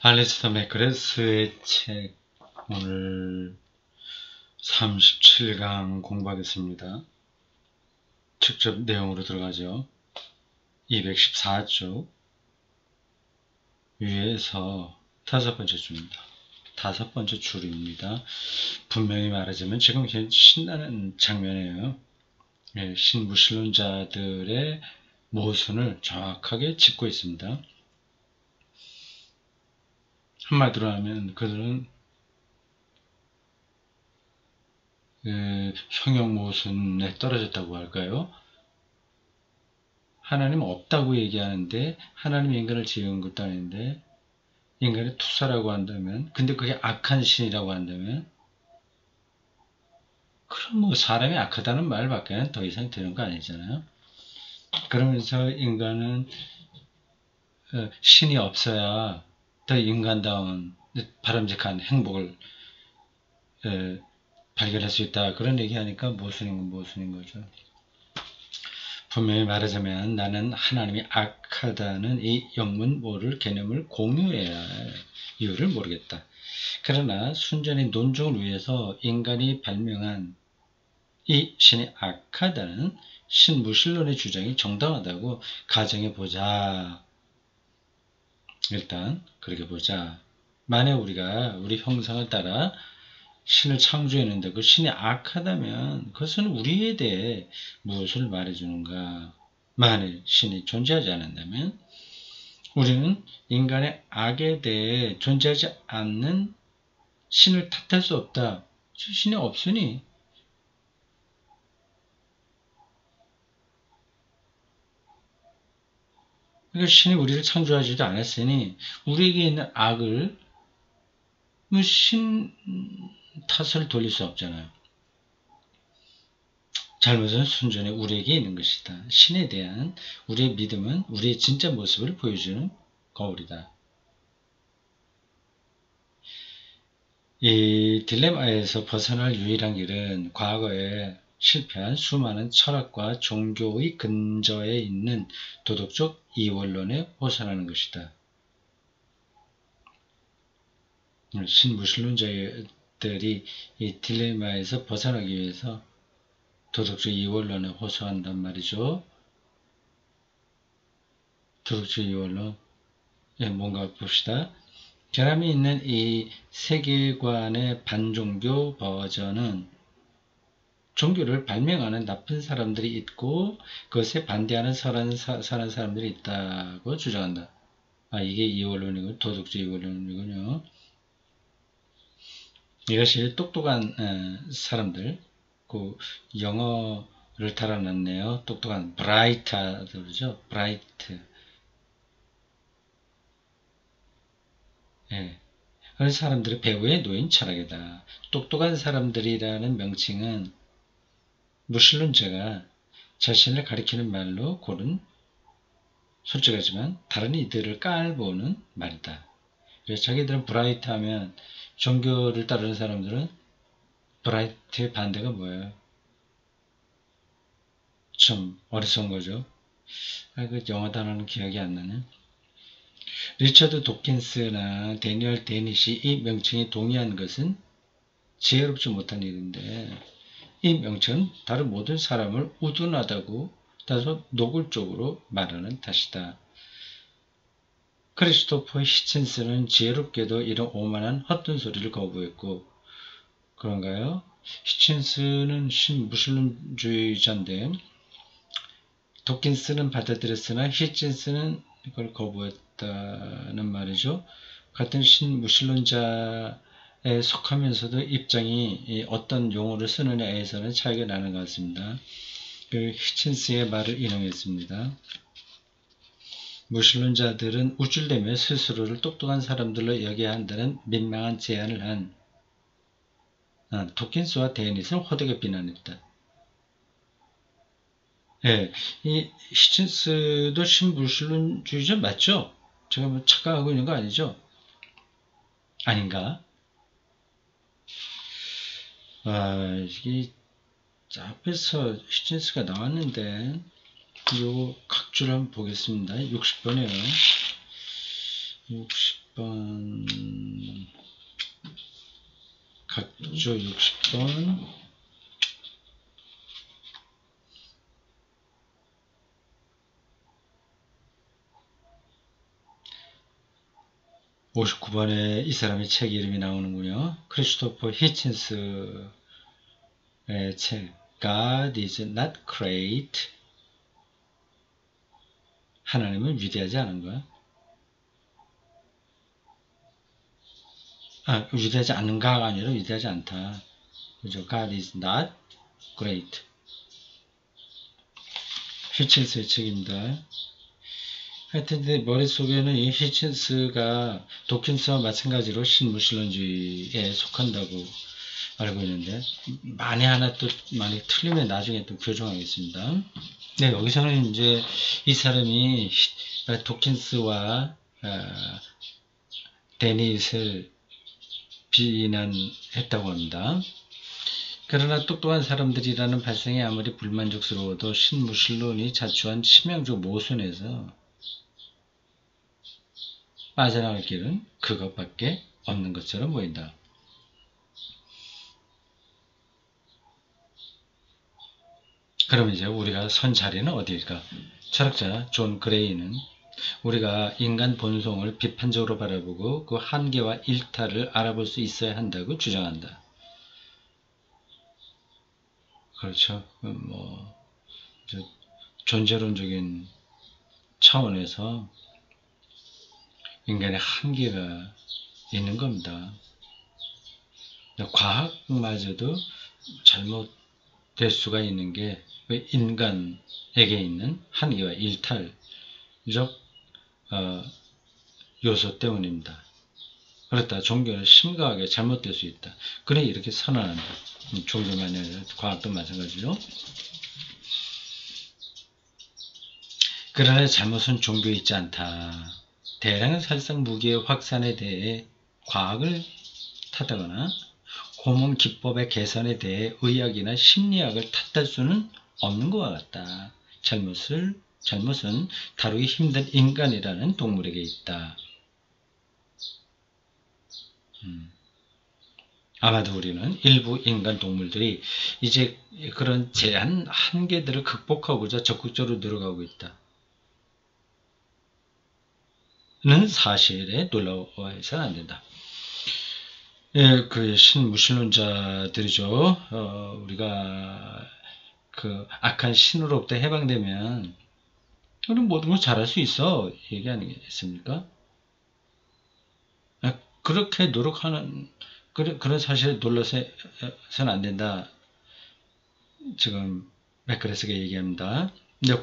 알리스터 맥그레스의 책 오늘 37강 공부하겠습니다. 직접 내용으로 들어가죠. 214쪽 위에서 다섯 번째 줄입니다. 다섯 번째 줄입니다. 분명히 말하자면 지금 신나는 장면이에요. 신무신론자들의 모순을 정확하게 짚고 있습니다. 한마디로 하면 그들은 형용모순에 떨어졌다고 할까요? 하나님 없다고 얘기하는데 하나님이 인간을 지은 것도 아닌데 인간의 투사라고 한다면, 근데 그게 악한 신이라고 한다면, 그럼 사람이 악하다는 말밖에 더 이상 되는 거 아니잖아요. 그러면서 인간은 신이 없어야 더 인간다운 바람직한 행복을 발견할 수 있다. 그런 얘기하니까 모순인 거죠. 분명히 말하자면 나는 하나님이 악하다는 이 영문모를 개념을 공유해야 할 이유를 모르겠다. 그러나 순전히 논증을 위해서 인간이 발명한 이 신이 악하다는 신무신론의 주장이 정당하다고 가정해보자. 일단 그렇게 보자. 만약 우리가 우리 형상을 따라 신을 창조했는데 그 신이 악하다면 그것은 우리에 대해 무엇을 말해주는가? 만일 신이 존재하지 않는다면 우리는 인간의 악에 대해 존재하지 않는 신을 탓할 수 없다. 신이 없으니 그러니까 신이 우리를 창조하지도 않았으니 우리에게 있는 악을 신 탓을 돌릴 수 없잖아요. 잘못은 순전히 우리에게 있는 것이다. 신에 대한 우리의 믿음은 우리의 진짜 모습을 보여주는 거울이다. 이 딜레마에서 벗어날 유일한 길은 과거에 실패한 수많은 철학과 종교의 근저에 있는 도덕적 이원론에 벗어나는 것이다. 신무신론자들이 이 딜레마에서 벗어나기 위해서 도덕적 이원론에 호소한단 말이죠. 도덕적 이원론, 뭔가 봅시다. 결함이 있는 이 세계관의 반종교 버전은 종교를 발명하는 나쁜 사람들이 있고 그것에 반대하는 선한 사람들이 있다고 주장한다. 이게 이원론이고 도덕적 이원론이군요. 이것이 똑똑한 사람들, 그 영어를 달아놨네요. 똑똑한 브라이트하다 그러죠. 브라이트. 그런 사람들의 배후에 놓인 철학이다. 똑똑한 사람들이라는 명칭은 무신론자가 자신을 가리키는 말로 고른 솔직하지만 다른 이들을 깔보는 말이다. 그래서 자기들은 브라이트 하면 종교를 따르는 사람들은 브라이트의 반대가 뭐예요? 좀 어리석은 거죠. 그 영어 단어는 기억이 안 나네. 리처드 도킨스나 데니얼 데니시 이 명칭에 동의한 것은 지혜롭지 못한 일인데 이 명칭은 다른 모든 사람을 우둔하다고 다소 노골적으로 말하는 탓이다. 크리스토퍼 히친스는 지혜롭게도 이런 오만한 헛된 소리를 거부했고, 그런가요? 히친스는 신무신론주의자인데 도킨스는 받아들였으나 히친스는 이걸 거부했다는 말이죠. 같은 신무신론자에 속하면서도 입장이 어떤 용어를 쓰느냐에서는 차이가 나는 것 같습니다. 그 히친스의 말을 인용했습니다. 무신론자들은 우쭐대며 스스로를 똑똑한 사람들로 여겨야 한다는 민망한 제안을 한 도킨스와 데니스를 호되게 비난했다. 이 히친스도 신무신론주의자 맞죠? 제가 뭐 착각하고 있는 거 아니죠? 아닌가? 이게 앞에서 히친스가 나왔는데 요 각줄 한번 보겠습니다. 60번이에요. 60 60번 각조 60번 59번에 이 사람의 책 이름이 나오는군요. 크리스토퍼 히친스의 책 God is not great. 하나님은 위대하지 않은 거야. 위대하지 않은가가 아니라 위대하지 않다. 그죠? God is not great. 히친스의 책입니다. 하여튼 내 머릿속에는 이 히친스가 도킨스와 마찬가지로 신무신론주의에 속한다고 알고 있는데 만에 틀리면 나중에 또 교정하겠습니다. 네, 여기서는 이제 이 사람이 도킨스와 데닛을 비난했다고 합니다. 그러나 똑똑한 사람들이라는 발상이 아무리 불만족스러워도 신무신론이 자초한 치명적 모순에서 빠져나갈 길은 그것밖에 없는 것처럼 보인다. 그럼 이제 우리가 선 자리는 어디일까? 철학자 존 그레이는 우리가 인간 본성을 비판적으로 바라보고 그 한계와 일탈을 알아볼 수 있어야 한다고 주장한다. 그렇죠. 존재론적인 차원에서 인간의 한계가 있는 겁니다. 과학마저도 잘못될 수가 있는 게 인간에게 있는 한계와 일탈적 요소 때문입니다. 그렇다 종교는 심각하게 잘못될 수 있다. 그래 이렇게 선언한다. 종교만이 아니라 과학도 마찬가지로. 그러나 잘못은 종교에 있지 않다. 대량의 살상 무기의 확산에 대해 과학을 탓하거나 고문 기법의 개선에 대해 의학이나 심리학을 탓할 수는 없는 것과 같다. 잘못은 다루기 힘든 인간이라는 동물에게 있다. 아마도 우리는 일부 인간 동물들이 이제 그런 제한 한계들을 극복하고자 적극적으로 노력하고 있다. 는 사실에 놀라워해서는 안 된다. 예, 그 신무신론자들이죠. 우리가 그 악한 신으로부터 해방되면 우리 모든 걸 잘할 수 있어 얘기 아니겠습니까? 그렇게 노력하는 그런 사실에 놀라서는 안 된다. 지금 맥그레스가 얘기합니다. 근데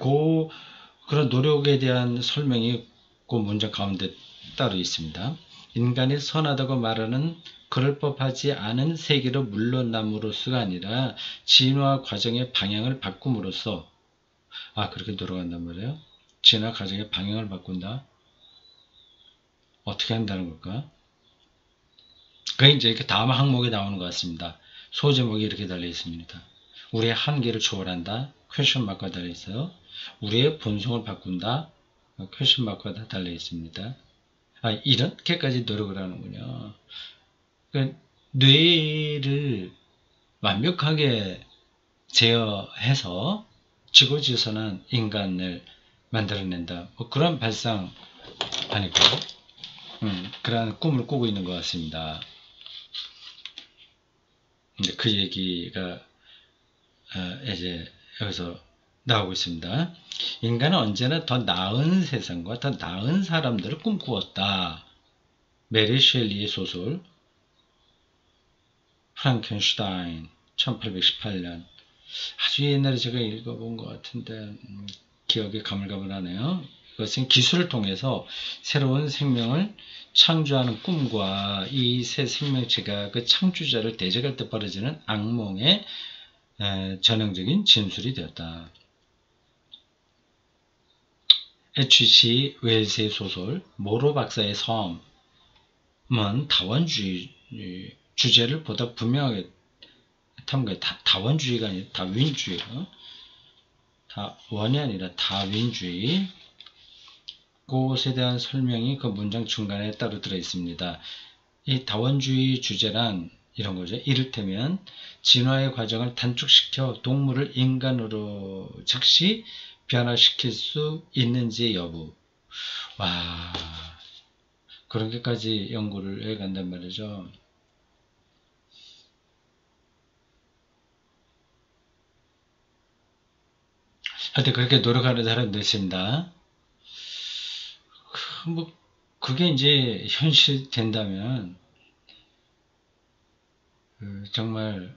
그런 노력에 대한 설명이 그 문장 가운데 따로 있습니다. 인간이 선하다고 말하는 그럴 법하지 않은 세계로 물러남으로서가 아니라 진화 과정의 방향을 바꿈으로써 그렇게 노력한단 말이에요. 진화 과정의 방향을 바꾼다. 어떻게 한다는 걸까? 그게 이제 이렇게 다음 항목에 나오는 것 같습니다. 소제목이 이렇게 달려 있습니다. 우리의 한계를 초월한다. 퀘션 마크가 달려 있어요. 우리의 본성을 바꾼다. 퀘션 마크가 다 달려 있습니다. 이렇게까지 노력을 하는군요. 그러니까 뇌를 완벽하게 제어해서 지고지선한 인간을 만들어낸다. 그런 발상 아닐까요? 그런 꿈을 꾸고 있는 것 같습니다. 근데 그 얘기가 이제 여기서 나오고 있습니다. 인간은 언제나 더 나은 세상과 더 나은 사람들을 꿈꾸었다. 메리 셸리의 소설 프랑켄슈타인 1818년 아주 옛날에 제가 읽어본 것 같은데 기억이 가물가물하네요. 이것은 기술을 통해서 새로운 생명을 창조하는 꿈과 이 새 생명체가 그 창조자를 대적할 때 벌어지는 악몽의 전형적인 진술이 되었다. H.G. 웰스의 소설 모로 박사의 섬은 다원주의 주제를 보다 분명하게 탐구해. 다원주의가 아니라 다윈주의. 다원이 아니라 다윈주의. 그것에 대한 설명이 그 문장 중간에 따로 들어 있습니다. 이 다원주의 주제란 이런 거죠. 이를테면 진화의 과정을 단축시켜 동물을 인간으로 즉시 변화시킬 수 있는지 여부. 와, 그렇게까지 연구를 해간단 말이죠. 하여튼 그렇게 노력하는 사람도 있습니다. 뭐 그게 이제 현실이 된다면 정말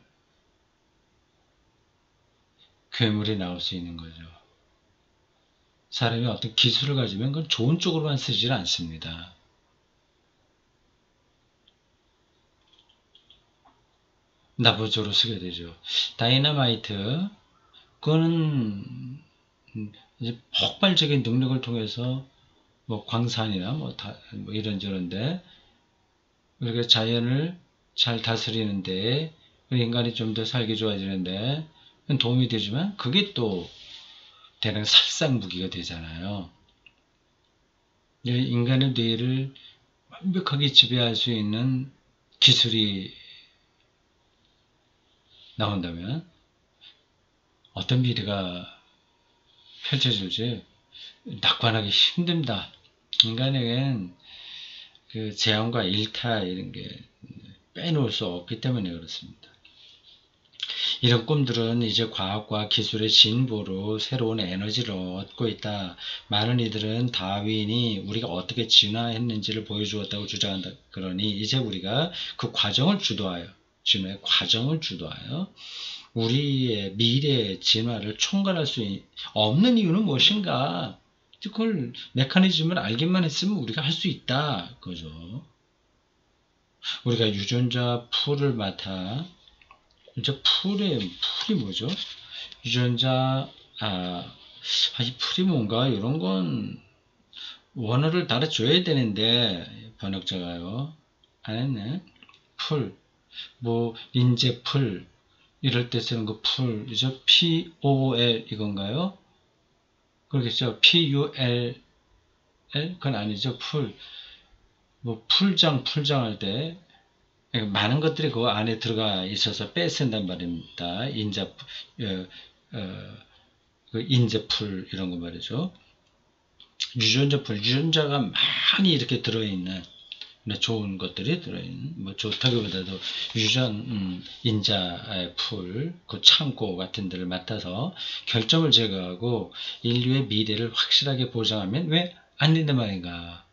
괴물이 나올 수 있는 거죠. 사람이 어떤 기술을 가지면 그건 좋은 쪽으로만 쓰질 않습니다. 나쁜 쪽으로 쓰게 되죠. 다이너마이트, 그거는 이제 폭발적인 능력을 통해서 뭐 광산이나 뭐 이런저런데 우리가 자연을 잘 다스리는데 인간이 좀 더 살기 좋아지는데 도움이 되지만 그게 또 대량 살상 무기가 되잖아요. 인간의 뇌를 완벽하게 지배할 수 있는 기술이 나온다면 어떤 미래가 펼쳐질지 낙관하기 힘듭니다. 인간에겐 그 재앙과 일타 이런 게 빼놓을 수 없기 때문에 그렇습니다. 이런 꿈들은 이제 과학과 기술의 진보로 새로운 에너지를 얻고 있다. 많은 이들은 다윈이 우리가 어떻게 진화했는지를 보여주었다고 주장한다. 그러니 이제 우리가 그 과정을 주도하여, 진화의 과정을 주도하여 우리의 미래의 진화를 총괄할 수 없는 이유는 무엇인가? 그걸 메커니즘을 알기만 했으면 우리가 할 수 있다. 그죠? 우리가 유전자 풀을 맡아 이제 풀이 뭐죠? 유전자, 이 풀이 뭔가, 이런 건 원어를 달아줘야 되는데, 번역자가요. 안 했네. 풀, 뭐, 인재풀, 이럴 때 쓰는 그 풀, 이죠? POL 이건가요? 그러겠죠? PULL? 그건 아니죠. 풀. 뭐, 풀장 할 때, 많은 것들이 그 안에 들어가 있어서 빼쓴단 말입니다. 그 인재풀 이런 거 말이죠. 유전자가 많이 이렇게 들어있는 좋은 것들이 들어있는, 뭐 좋다기보다도 인자의 풀, 그 창고 같은 데를 맡아서 결점을 제거하고 인류의 미래를 확실하게 보장하면 왜 안 된단 말인가?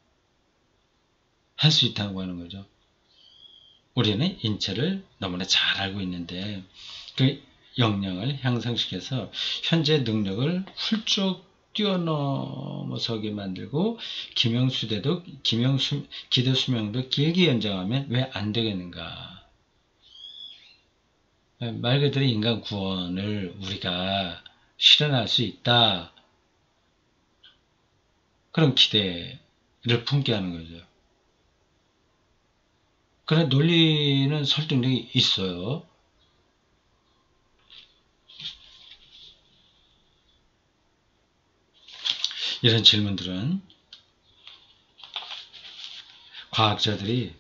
할 수 있다고 하는 거죠. 우리는 인체를 너무나 잘 알고 있는데 그 역량을 향상시켜서 현재 능력을 훌쩍 뛰어넘어서게 만들고 기대 수명도 길게 연장하면 왜 안 되겠는가? 말 그대로 인간 구원을 우리가 실현할 수 있다. 그런 기대를 품게 하는 거죠. 그래 논리는 설득력이 있어요. 이런 질문들은 과학자들이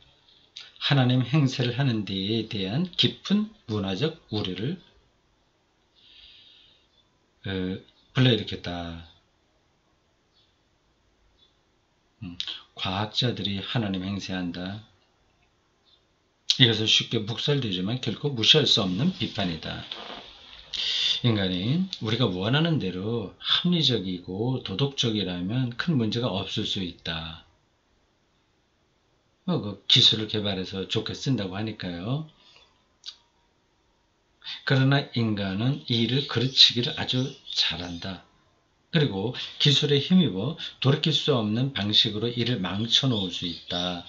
하나님 행세를 하는 데에 대한 깊은 문화적 우려를 불러일으켰다. 과학자들이 하나님 행세한다. 이것은 쉽게 묵살되지만 결코 무시할 수 없는 비판이다. 인간이 우리가 원하는 대로 합리적이고 도덕적이라면 큰 문제가 없을 수 있다. 그 기술을 개발해서 좋게 쓴다고 하니까요. 그러나 인간은 이 일을 그르치기를 아주 잘한다. 그리고 기술에 힘입어 돌이킬 수 없는 방식으로 이를 망쳐놓을 수 있다.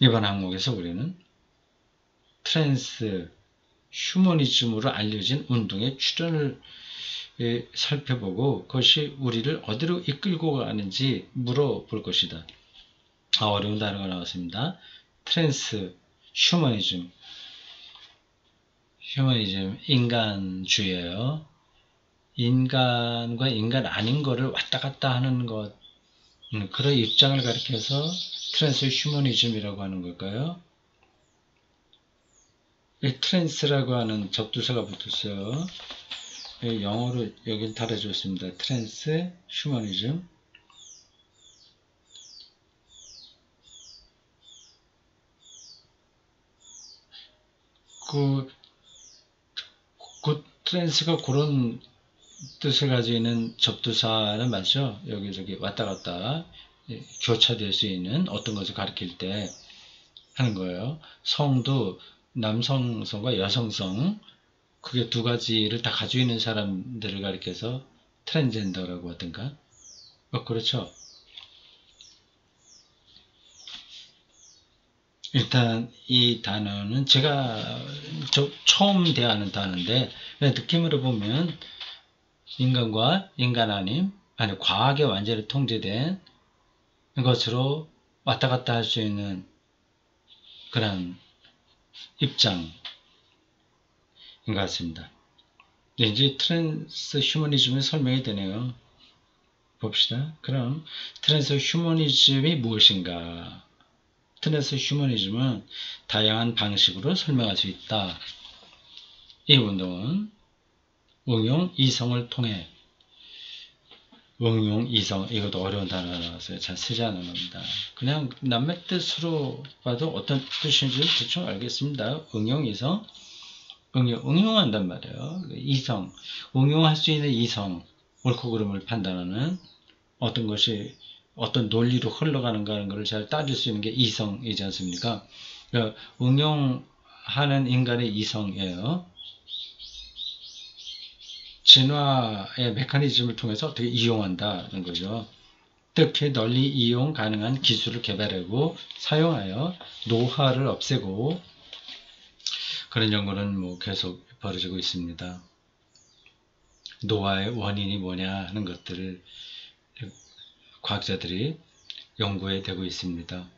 이번 항목에서 우리는 트랜스 휴머니즘으로 알려진 운동의 출현을 살펴보고 그것이 우리를 어디로 이끌고 가는지 물어볼 것이다. 어려운 단어가 나왔습니다. 트랜스 휴머니즘 인간주의예요. 인간과 인간 아닌 거를 왔다 갔다 하는 것, 그런 입장을 가리켜서 트랜스 휴머니즘이라고 하는 걸까요? 이 트랜스라고 하는 접두사가 붙었어요. 영어로 여기 달아줬습니다. 트랜스 휴머니즘. 그 트랜스가 그런 뜻을 가지고 있는 접두사는 맞죠? 여기저기 왔다 갔다 교차될 수 있는 어떤 것을 가리킬 때 하는 거예요. 성도 남성성과 여성성, 그게 두 가지를 다 가지고 있는 사람들을 가리켜서 트랜스젠더라고 하던가. 그렇죠. 일단 이 단어는 제가 처음 대하는 단어인데 느낌으로 보면 인간과 인간 아님, 아니 과학에 완전히 통제된 것으로 왔다 갔다 할 수 있는 그런 입장인 것 같습니다. 이제 트랜스 휴머니즘의 설명이 되네요. 봅시다. 그럼 트랜스 휴머니즘이 무엇인가? 트랜스 휴머니즘은 다양한 방식으로 설명할 수 있다. 이 운동은 응용 이성을 통해, 응용 이성, 이것도 어려운 단어라서 잘 쓰지 않은 겁니다. 그냥 남의 뜻으로 봐도 어떤 뜻인지 대충 알겠습니다. 응용 이성, 응용한단 말이에요. 이성, 응용할 수 있는 이성, 옳고 그름을 판단하는 어떤 것이 어떤 논리로 흘러가는가 하는 것을 잘 따질 수 있는 게 이성이지 않습니까? 그러니까 응용하는 인간의 이성이에요. 진화의 메커니즘을 통해서 어떻게 이용한다는 거죠. 어떻게 널리 이용 가능한 기술을 개발하고 사용하여 노화를 없애고, 그런 연구는 뭐 계속 벌어지고 있습니다. 노화의 원인이 뭐냐 하는 것들을 과학자들이 연구해 되고 있습니다.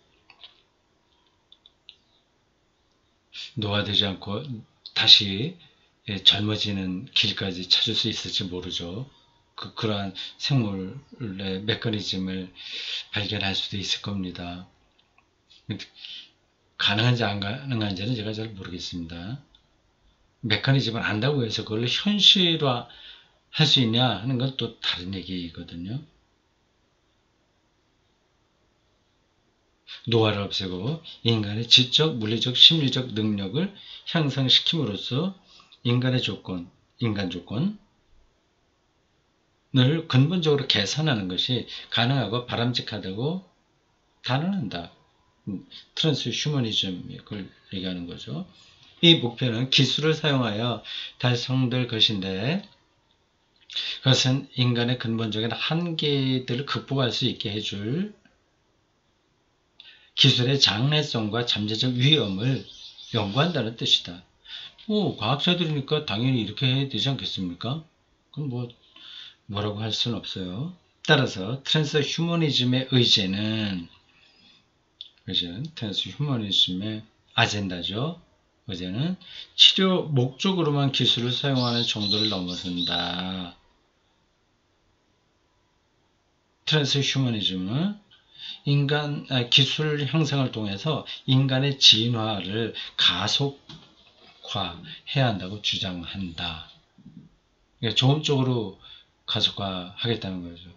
노화되지 않고 다시 젊어지는 길까지 찾을 수 있을지 모르죠. 그러한 생물의 메커니즘을 발견할 수도 있을 겁니다. 가능한지 안 가능한지는 제가 잘 모르겠습니다. 메커니즘을 안다고 해서 그걸 현실화 할 수 있냐 하는 건 또 다른 얘기거든요. 노화를 없애고 인간의 지적, 물리적, 심리적 능력을 향상시킴으로써 인간의 조건, 인간 조건을 근본적으로 개선하는 것이 가능하고 바람직하다고 단언한다. 트랜스 휴머니즘, 그걸 얘기하는 거죠. 이 목표는 기술을 사용하여 달성될 것인데, 그것은 인간의 근본적인 한계들을 극복할 수 있게 해줄 기술의 장래성과 잠재적 위험을 연구한다는 뜻이다. 과학자들이니까 당연히 이렇게 해야 되지 않겠습니까? 그럼 뭐라고 할 수는 없어요. 따라서 트랜스 휴머니즘의 의제는 트랜스 휴머니즘의 아젠다죠. 의제는 치료 목적으로만 기술을 사용하는 정도를 넘어선다. 트랜스 휴머니즘은 기술 형성을 통해서 인간의 진화를 가속화해야 한다고 주장한다. 그러니까 좋은 쪽으로 가속화하겠다는 거죠.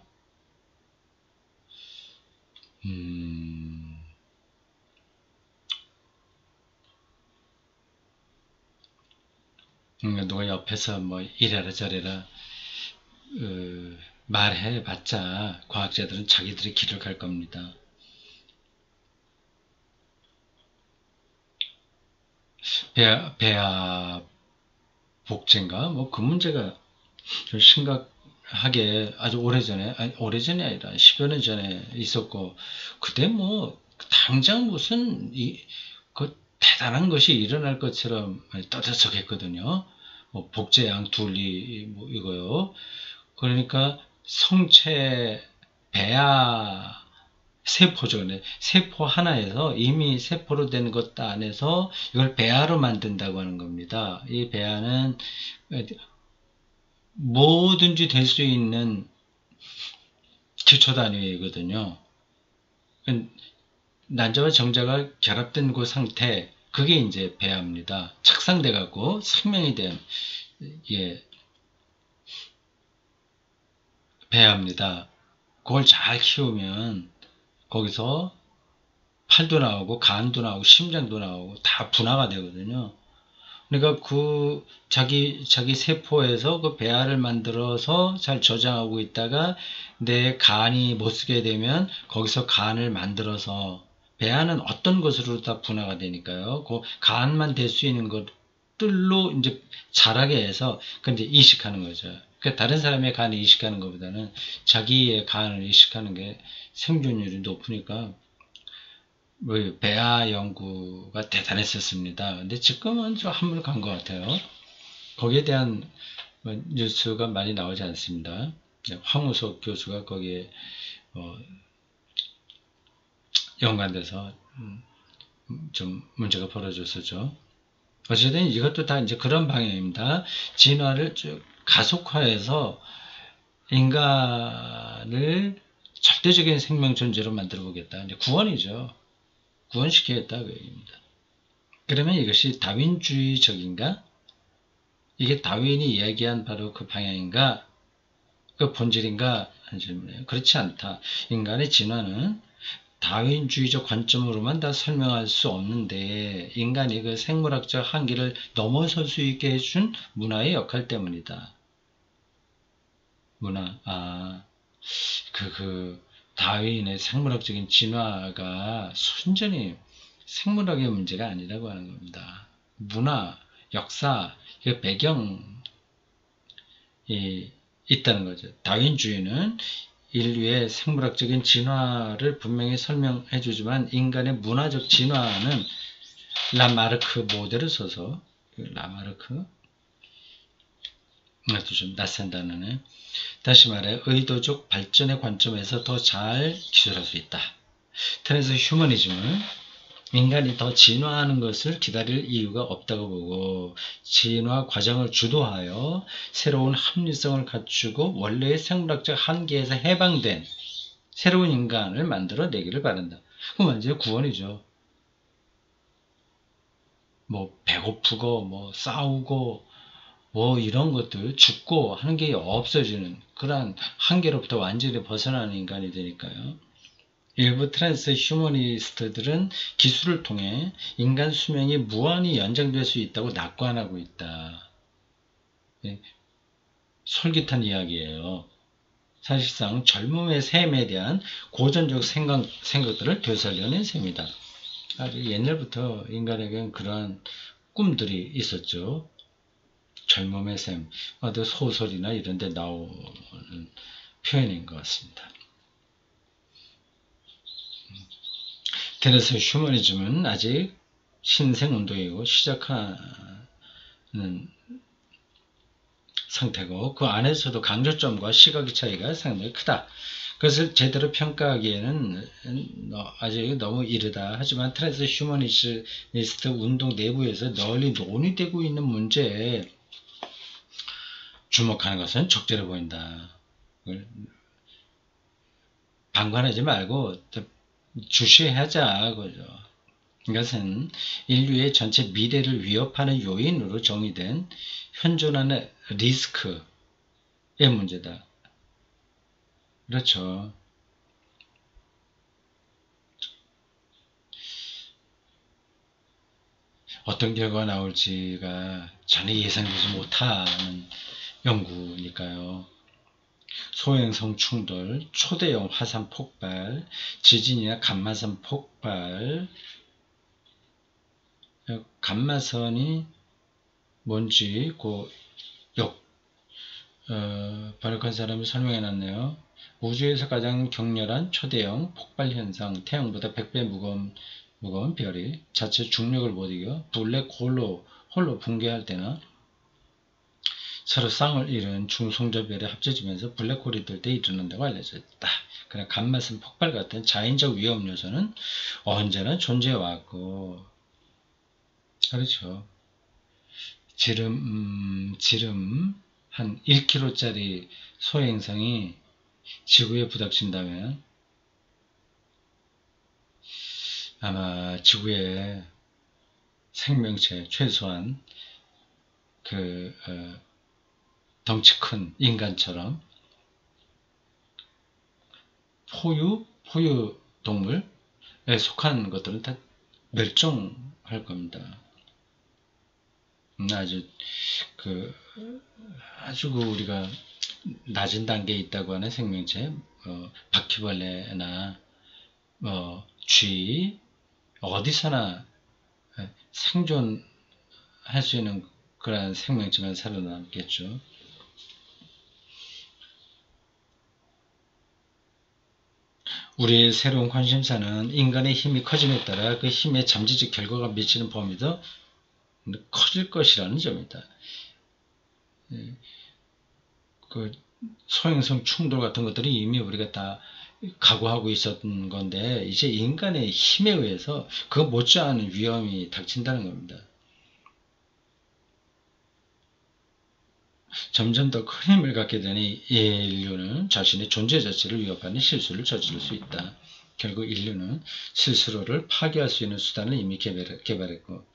그러니까 누가 옆에서 뭐 이래라 저래라 말해봤자 과학자들은 자기들이 길을 갈 겁니다. 배아 복제인가? 그 문제가 좀 심각하게 아주 오래전에, 아니 오래전이 아니라 10여 년 전에 있었고, 그때 당장 무슨 그 대단한 것이 일어날 것처럼 떠들썩했거든요. 복제양 둘리 이거요. 그러니까 성체 배아 세포죠. 세포 하나에서 이미 세포로 된 것 안에서 이걸 배아로 만든다고 하는 겁니다. 이 배아는 뭐든지 될 수 있는 기초 단위이거든요. 난자와 정자가 결합된 그 상태, 그게 이제 배합니다. 착상돼 갖고 생명이 된, 예, 배합니다. 그걸 잘 키우면 거기서 팔도 나오고 간도 나오고 심장도 나오고 다 분화가 되거든요. 그러니까 그 자기 세포에서 그 배알을 만들어서 잘 저장하고 있다가 내 간이 못 쓰게 되면 거기서 간을 만들어서, 배알은 어떤 것으로 다 분화가 되니까요. 그 간만 될 수 있는 것들로 이제 자라게 해서 그 이제 이식하는 거죠. 그러니까 다른 사람의 간을 이식하는 것보다는 자기의 간을 이식하는 게 생존율이 높으니까 뭐 배아 연구가 대단했었습니다. 근데 지금은 좀 한물 간 것 같아요. 거기에 대한 뉴스가 많이 나오지 않습니다. 황우석 교수가 거기에 연관돼서 좀 문제가 벌어졌었죠. 어쨌든 이것도 다 이제 그런 방향입니다. 진화를 쭉 가속화해서 인간을 절대적인 생명 존재로 만들어 보겠다. 이제 구원이죠. 구원시키겠다 그 얘기입니다. 그러면 이것이 다윈주의적인가? 이게 다윈이 이야기한 바로 그 방향인가? 그 본질인가? 하는 질문이에요. 그렇지 않다. 인간의 진화는 다윈주의적 관점으로만 다 설명할 수 없는데 인간이 그 생물학적 한계를 넘어설 수 있게 해준 문화의 역할 때문이다. 문화. 다윈의 생물학적인 진화가 순전히 생물학의 문제가 아니라고 하는 겁니다. 문화, 역사, 배경이 있다는 거죠. 다윈주의는 인류의 생물학적인 진화를 분명히 설명해 주지만 인간의 문화적 진화는 라마르크 모델을 써서, 라마르크 아주 좀 낯선 단어네. 다시 말해 의도적 발전의 관점에서 더 잘 기술할 수 있다. 트랜스 휴머니즘은 인간이 더 진화하는 것을 기다릴 이유가 없다고 보고 진화 과정을 주도하여 새로운 합리성을 갖추고 원래의 생물학적 한계에서 해방된 새로운 인간을 만들어내기를 바란다. 그럼 완전히 구원이죠. 뭐 배고프고 뭐 싸우고 뭐 이런 것들 죽고 하는 게 없어지는 그러한 한계로부터 완전히 벗어나는 인간이 되니까요. 일부 트랜스 휴머니스트들은 기술을 통해 인간 수명이 무한히 연장될 수 있다고 낙관하고 있다. 솔깃한 이야기예요. 사실상 젊음의 셈에 대한 고전적 생각들을 되살려낸 셈이다. 아주 옛날부터 인간에게는 그러한 꿈들이 있었죠. 젊음의 셈, 소설이나 이런 데 나오는 표현인 것 같습니다. 그래서 휴머니즘은 아직 신생운동이고 시작하는 상태고 그 안에서도 강조점과 시각의 차이가 상당히 크다. 그것을 제대로 평가하기에는 아직 너무 이르다. 하지만 트랜스 휴머니스트 운동 내부에서 널리 논의되고 있는 문제에 주목하는 것은 적절해 보인다. 방관하지 말고 주시하자. 그죠. 이것은 인류의 전체 미래를 위협하는 요인으로 정의된 현존하는 리스크의 문제다. 그렇죠. 어떤 결과가 나올지가 전혀 예상되지 못하는 연구니까요. 소행성 충돌, 초대형 화산 폭발, 지진이나 감마선 폭발. 감마선이 뭔지 번역한 사람이 설명해 놨네요. 우주에서 가장 격렬한 초대형 폭발 현상, 태양보다 100배 무거운 별이 자체 중력을 못 이겨 블랙홀로 붕괴할 때나 서로 쌍을 이룬 중성자별이 합쳐지면서 블랙홀이 뜰 때 일어난다고 알려져 있다. 그러나 감마선 폭발 같은 자연적 위험 요소는 언제나 존재해왔고, 그렇죠. 지름, 한 1kg짜리 소행성이 지구에 부닥친다면 아마 지구의 생명체 최소한 그 덩치 큰 인간처럼 포유 동물에 속한 것들은 다 멸종할 겁니다. 아주 우리가 낮은 단계에 있다고 하는 생명체, 바퀴벌레나 쥐, 어디서나 생존할 수 있는 그런 생명체만 살아남겠죠. 우리의 새로운 관심사는 인간의 힘이 커짐에 따라 그 힘의 잠재적 결과가 미치는 범위도 커질 것이라는 점이다. 그 소행성 충돌 같은 것들이 이미 우리가 다 각오하고 있었던 건데 이제 인간의 힘에 의해서 그거 못지않은 위험이 닥친다는 겁니다. 점점 더 큰 힘을 갖게 되니 인류는 자신의 존재 자체를 위협하는 실수를 저지를 수 있다. 결국 인류는 스스로를 파괴할 수 있는 수단을 이미 개발했고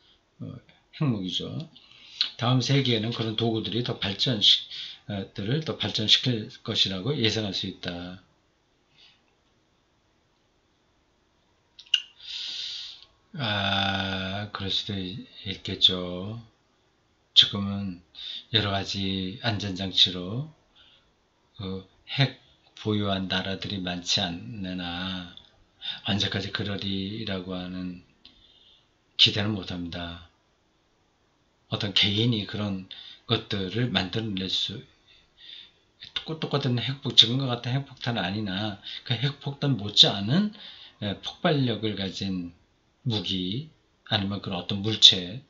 핵무기죠. 다음 세기에는 그런 도구들이 더 발전시킬 것이라고 예상할 수 있다. 그럴 수도 있겠죠. 지금은 여러가지 안전장치로 핵 보유한 나라들이 많지 않으나 언제까지 그러리라고 하는 기대는 못합니다. 어떤 개인이 그런 것들을 만들어낼 수 똑같은 지금과 같은 핵폭탄은 아니나 그 핵폭탄 못지않은 폭발력을 가진 무기 아니면 그런 어떤 물체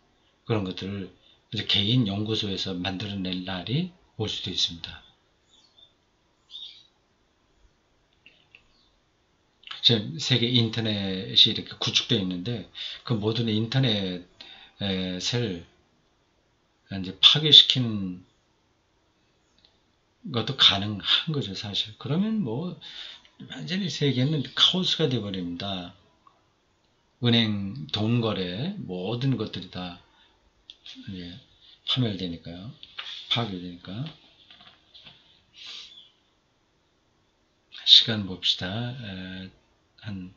그런 것들을 이제 개인 연구소에서 만들어낼 날이 올 수도 있습니다. 지금 세계 인터넷이 이렇게 구축되어 있는데 그 모든 인터넷을 이제 파괴시키는 것도 가능한 거죠, 사실. 그러면 뭐 완전히 세계는 카오스가 되어버립니다. 은행, 돈거래, 모든 것들이 다 파멸되니까요. 파괴되니까. 시간 봅시다. 한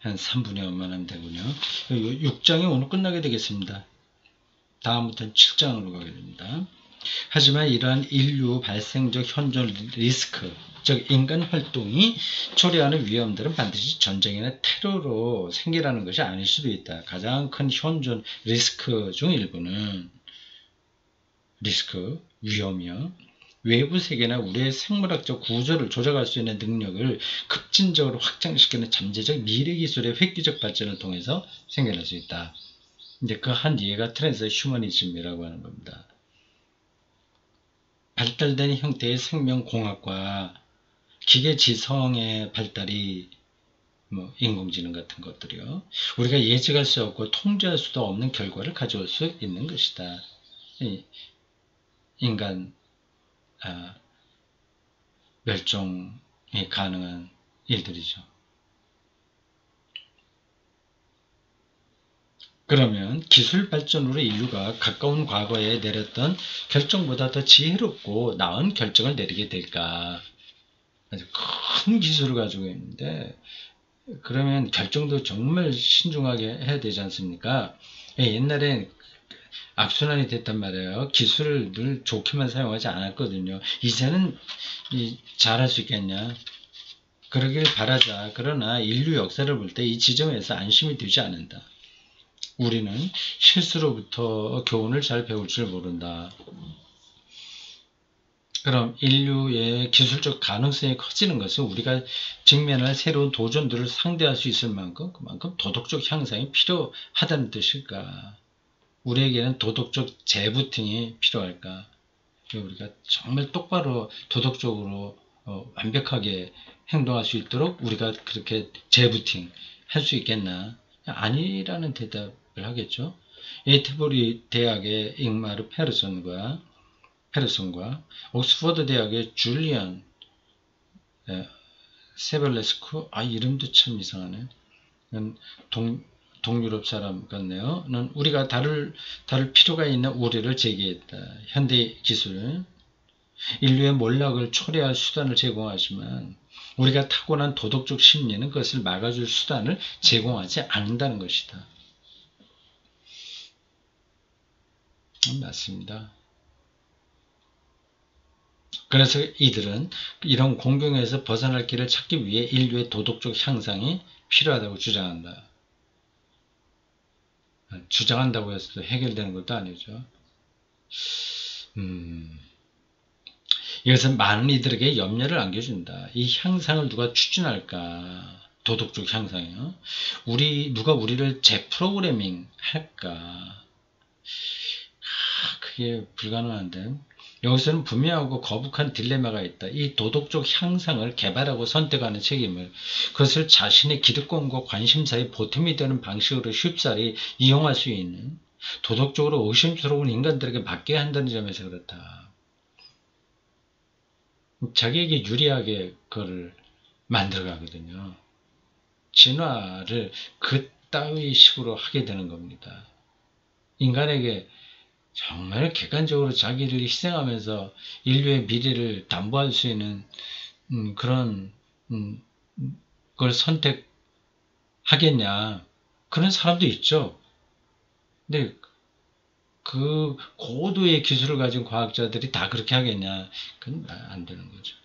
3분여만 하면 되군요. 6장이 오늘 끝나게 되겠습니다. 다음부터는 7장으로 가게 됩니다. 하지만 이러한 인류 발생적 현존 리스크, 즉 인간 활동이 초래하는 위험들은 반드시 전쟁이나 테러로 생기라는 것이 아닐 수도 있다. 가장 큰 현존 리스크 중 일부는 위험이요. 외부 세계나 우리의 생물학적 구조를 조작할 수 있는 능력을 급진적으로 확장시키는 잠재적 미래 기술의 획기적 발전을 통해서 생겨날 수 있다. 이제 그 한 예가 트랜스 휴머니즘이라고 하는 겁니다. 발달된 형태의 생명공학과 기계지성의 발달이 인공지능 같은 것들이요. 우리가 예측할 수 없고 통제할 수도 없는 결과를 가져올 수 있는 것이다. 인간 멸종이 가능한 일들이죠. 그러면 기술 발전으로 인류가 가까운 과거에 내렸던 결정보다 더 지혜롭고 나은 결정을 내리게 될까? 아주 큰 기술을 가지고 있는데 그러면 결정도 정말 신중하게 해야 되지 않습니까? 옛날에 악순환이 됐단 말이에요. 기술을 늘 좋게만 사용하지 않았거든요. 이제는 잘할 수 있겠냐? 그러길 바라자. 그러나 인류 역사를 볼 때 이 지점에서 안심이 되지 않는다. 우리는 실수로부터 교훈을 잘 배울 줄 모른다. 그럼 인류의 기술적 가능성이 커지는 것은 우리가 직면할 새로운 도전들을 상대할 수 있을 만큼 그만큼 도덕적 향상이 필요하다는 뜻일까? 우리에게는 도덕적 재부팅이 필요할까? 우리가 정말 똑바로 도덕적으로 완벽하게 행동할 수 있도록 우리가 그렇게 재부팅 할 수 있겠나? 아니라는 대답을 하겠죠. 에이트버리 대학의 잉마르 페르손과 페르슨과 옥스퍼드 대학의 줄리안 세벨레스쿠, 이름도 참 이상하네. 동유럽 사람 같네요. 는 우리가 다룰 필요가 있는 우려를 제기했다. 현대 기술, 인류의 몰락을 초래할 수단을 제공하지만 우리가 타고난 도덕적 심리는 그것을 막아줄 수단을 제공하지 않는다는 것이다. 맞습니다. 그래서 이들은 이런 공경에서 벗어날 길을 찾기 위해 인류의 도덕적 향상이 필요하다고 주장한다. 주장한다고 해서 해결되는 것도 아니죠. 이것은 많은 이들에게 염려를 안겨준다. 이 향상을 누가 추진할까? 도덕적 향상이요. 누가 우리를 재프로그래밍 할까? 그게 불가능한데. 여기서는 분명하고 거북한 딜레마가 있다. 이 도덕적 향상을 개발하고 선택하는 책임을 그것을 자신의 기득권과 관심사의 보탬이 되는 방식으로 쉽사리 이용할 수 있는 도덕적으로 의심스러운 인간들에게 맡겨야 한다는 점에서 그렇다. 자기에게 유리하게 그걸 만들어가거든요. 진화를 그따위 식으로 하게 되는 겁니다. 인간에게 정말 객관적으로 자기를 희생하면서 인류의 미래를 담보할 수 있는 그런 걸 선택하겠냐. 그런 사람도 있죠. 근데 그 고도의 기술을 가진 과학자들이 다 그렇게 하겠냐. 그건 안 되는 거죠.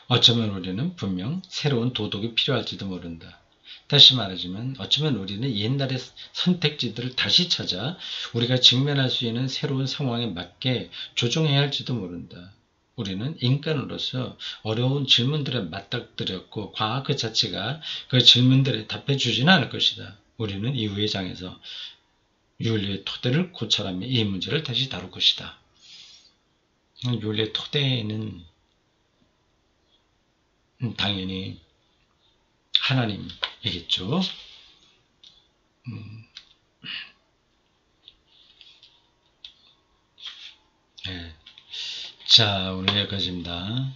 어쩌면 우리는 분명 새로운 도덕이 필요할지도 모른다. 다시 말하자면 어쩌면 우리는 옛날의 선택지들을 다시 찾아 우리가 직면할 수 있는 새로운 상황에 맞게 조정해야 할지도 모른다. 우리는 인간으로서 어려운 질문들에 맞닥뜨렸고 과학 그 자체가 그 질문들에 답해 주지는 않을 것이다. 우리는 이후의 장에서 윤리의 토대를 고찰하며 이 문제를 다시 다룰 것이다. 윤리의 토대는 당연히 하나님이겠죠. 네. 자, 오늘 여기까지입니다.